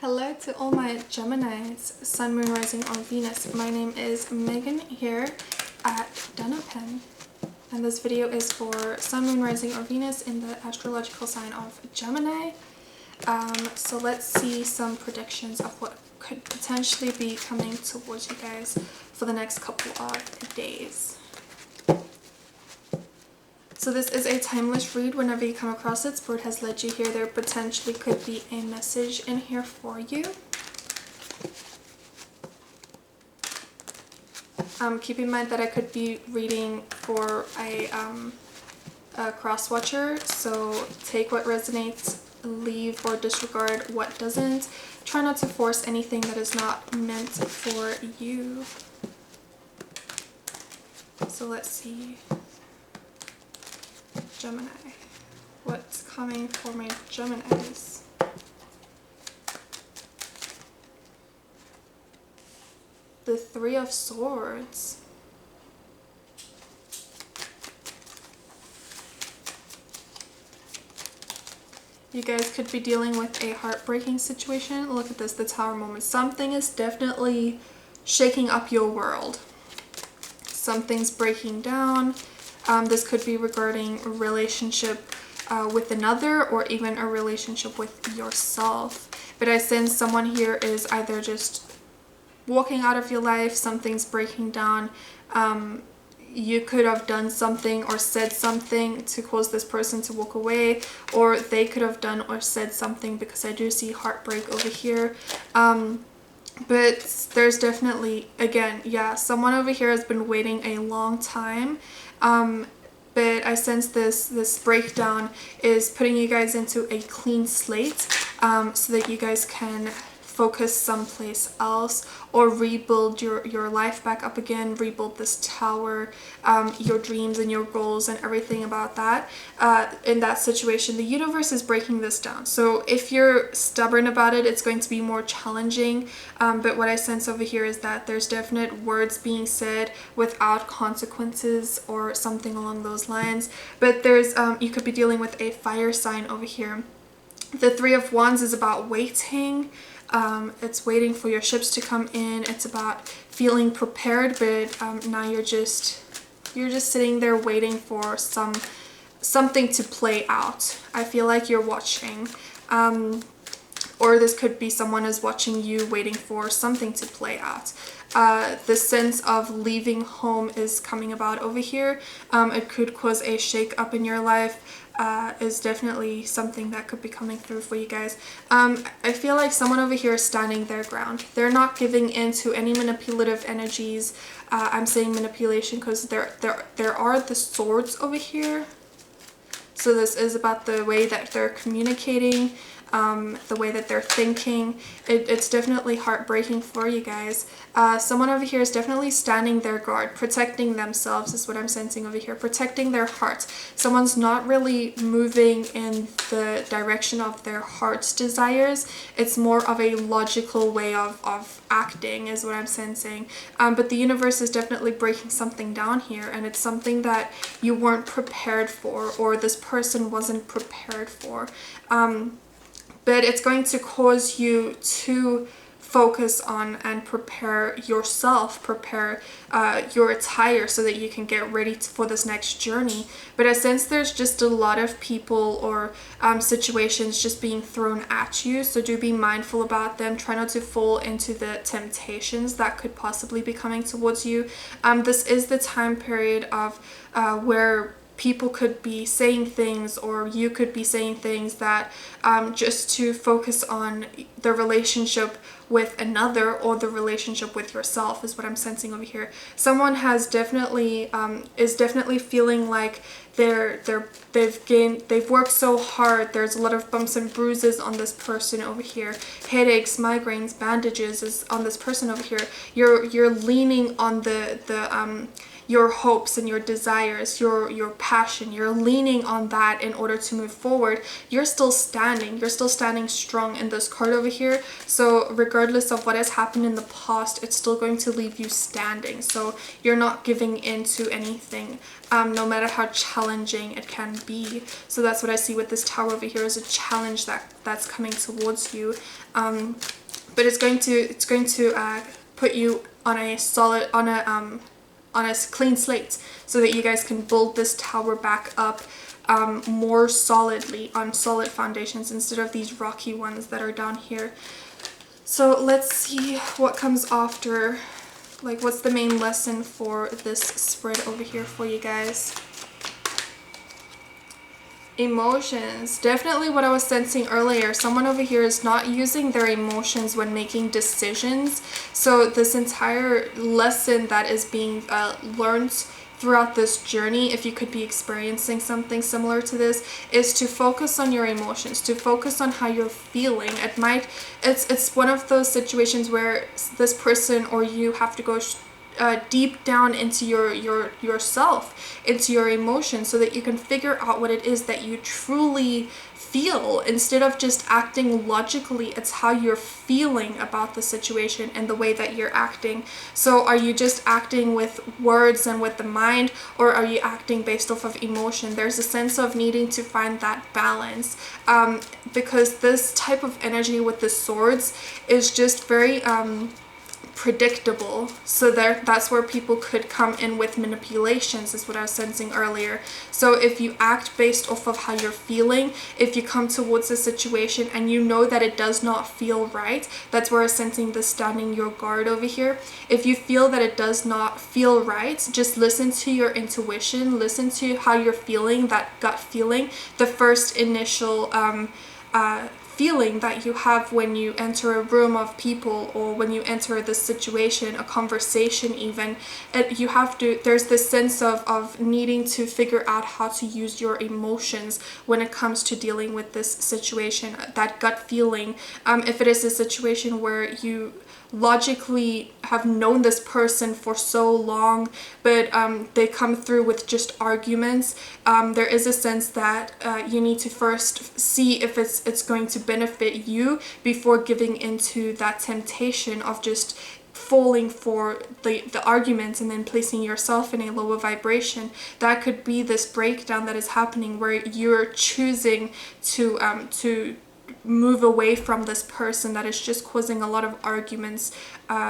Hello to all my Geminis, Sun, Moon, Rising, or Venus. My name is Megan here at Pen, and this video is for Sun, Moon, Rising, or Venus in the astrological sign of Gemini. So let's see some predictions of what could potentially be coming towards you guys for the next couple of days. So this is a timeless read. Whenever you come across it, Spirit has led you here. There potentially could be a message in here for you. Keep in mind that I could be reading for a cross-watcher, so take what resonates, leave or disregard what doesn't. Try not to force anything that is not meant for you. So let's see. Gemini. What's coming for my Geminis? The Three of Swords. You guys could be dealing with a heartbreaking situation. Look at this, the Tower moment. Something is definitely shaking up your world. Something's breaking down. This could be regarding a relationship with another, or even a relationship with yourself. But I sense someone here is either just walking out of your life, something's breaking down. You could have done something or said something to cause this person to walk away, or they could have done or said something, because I do see heartbreak over here. But there's definitely, again, yeah, someone over here has been waiting a long time. But I sense this breakdown is putting you guys into a clean slate, so that you guys can focus someplace else, or rebuild your life back up again, rebuild this tower, your dreams and your goals and everything about that. In that situation, the universe is breaking this down. So if you're stubborn about it, it's going to be more challenging. But what I sense over here is that there's definite words being said without consequences or something along those lines. But there's you could be dealing with a fire sign over here. The Three of Wands is about waiting. It's waiting for your ships to come in. It's about feeling prepared, but now you're just sitting there waiting for something to play out. I feel like you're watching, or this could be someone is watching you, waiting for something to play out. The sense of leaving home is coming about over here. It could cause a shake up in your life. Is definitely something that could be coming through for you guys. I feel like someone over here is standing their ground. They're not giving in to any manipulative energies. I'm saying manipulation because there are the swords over here. So this is about the way that they're communicating, the way that they're thinking. It's definitely heartbreaking for you guys. Someone over here is definitely standing their guard, protecting themselves is what I'm sensing over here, protecting their heart. Someone's not really moving in the direction of their heart's desires. It's more of a logical way of acting is what I'm sensing. But the universe is definitely breaking something down here, and it's something that you weren't prepared for, or this person wasn't prepared for. But it's going to cause you to focus on and prepare yourself, prepare your attire so that you can get ready for this next journey. But I sense there's just a lot of people or situations just being thrown at you, so do be mindful about them. Try not to fall into the temptations that could possibly be coming towards you. This is the time period of where people could be saying things, or you could be saying things that just to focus on the relationship with another, or the relationship with yourself is what I'm sensing over here. Someone has definitely is definitely feeling like they've worked so hard. There's a lot of bumps and bruises on this person over here. Headaches, migraines, bandages is on this person over here. You're leaning on your hopes and your desires, your passion, you're leaning on that in order to move forward, you're still standing strong in this card over here. So regardless of what has happened in the past, it's still going to leave you standing. So you're not giving in to anything, no matter how challenging it can be. So that's what I see with this Tower over here, is a challenge that's coming towards you. But it's going to put you on a solid, on a clean slate, so that you guys can build this tower back up more solidly on solid foundations instead of these rocky ones that are down here. So let's see what comes after. Like, what's the main lesson for this spread over here for you guys? Emotions. Definitely what I was sensing earlier. Someone over here is not using their emotions when making decisions. So this entire lesson that is being learned throughout this journey, if you could be experiencing something similar to this, is to focus on your emotions, to focus on how you're feeling. It's one of those situations where this person or you have to go deep down into yourself, into your emotions, so that you can figure out what it is that you truly feel instead of just acting logically. It's how you're feeling about the situation and the way that you're acting. So are you just acting with words and with the mind, or are you acting based off of emotion? There's a sense of needing to find that balance, because this type of energy with the swords is just very predictable. So that's where people could come in with manipulations, is what I was sensing earlier. So if you act based off of how you're feeling, if you come towards a situation and you know that it does not feel right, that's where I'm sensing the standing your guard over here. If you feel that it does not feel right, just listen to your intuition, listen to how you're feeling, that gut feeling, the first initial feeling that you have when you enter a room of people, or when you enter this situation, a conversation even. There's this sense of needing to figure out how to use your emotions when it comes to dealing with this situation, that gut feeling. If it is a situation where you logically have known this person for so long, but they come through with just arguments, there is a sense that you need to first see if it's going to benefit you before giving into that temptation of just falling for the arguments and then placing yourself in a lower vibration. That could be this breakdown that is happening, where you're choosing to move away from this person that is just causing a lot of arguments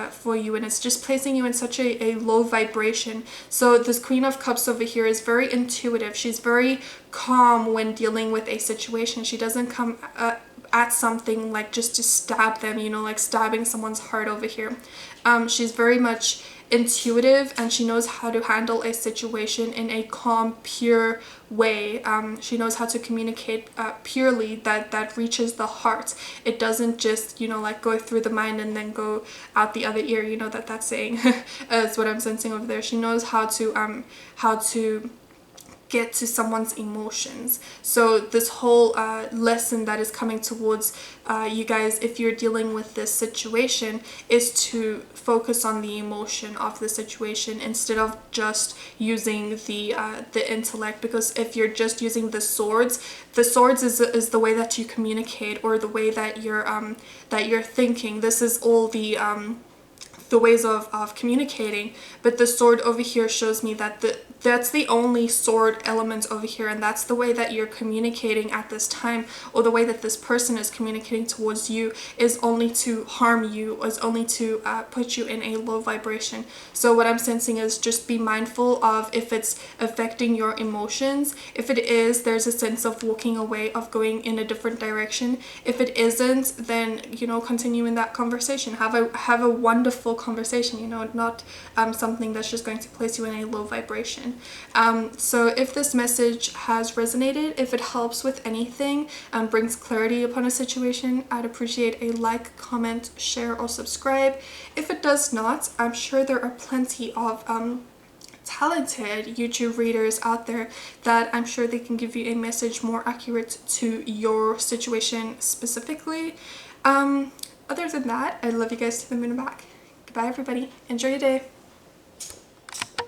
for you, and it's just placing you in such a low vibration. So this Queen of Cups over here is very intuitive. She's very calm when dealing with a situation. She doesn't come at something like just to stab them, you know, like stabbing someone's heart over here. She's very much intuitive, and she knows how to handle a situation in a calm, pure way. She knows how to communicate purely, that reaches the heart. It doesn't just, you know, like go through the mind and then go out the other ear, you know, that's saying. That's what I'm sensing over there. She knows how to get to someone's emotions. So this whole lesson that is coming towards you guys, if you're dealing with this situation, is to focus on the emotion of the situation instead of just using the intellect. Because if you're just using the swords is the way that you communicate, or the way that you're thinking. This is all the ways of communicating. But the sword over here shows me that that's the only sword element over here, and that's the way that you're communicating at this time, or the way that this person is communicating towards you, is only to harm you, is only to put you in a low vibration. So what I'm sensing is just be mindful of if it's affecting your emotions. If it is, there's a sense of walking away, of going in a different direction. If it isn't, then, you know, continue in that conversation. Have a wonderful conversation, you know, not something that's just going to place you in a low vibration. So if this message has resonated, if it helps with anything, brings clarity upon a situation, I'd appreciate a like, comment, share, or subscribe. If it does not, I'm sure there are plenty of talented YouTube readers out there that I'm sure they can give you a message more accurate to your situation specifically. Other than that, I love you guys to the moon and back. Goodbye, everybody. Enjoy your day.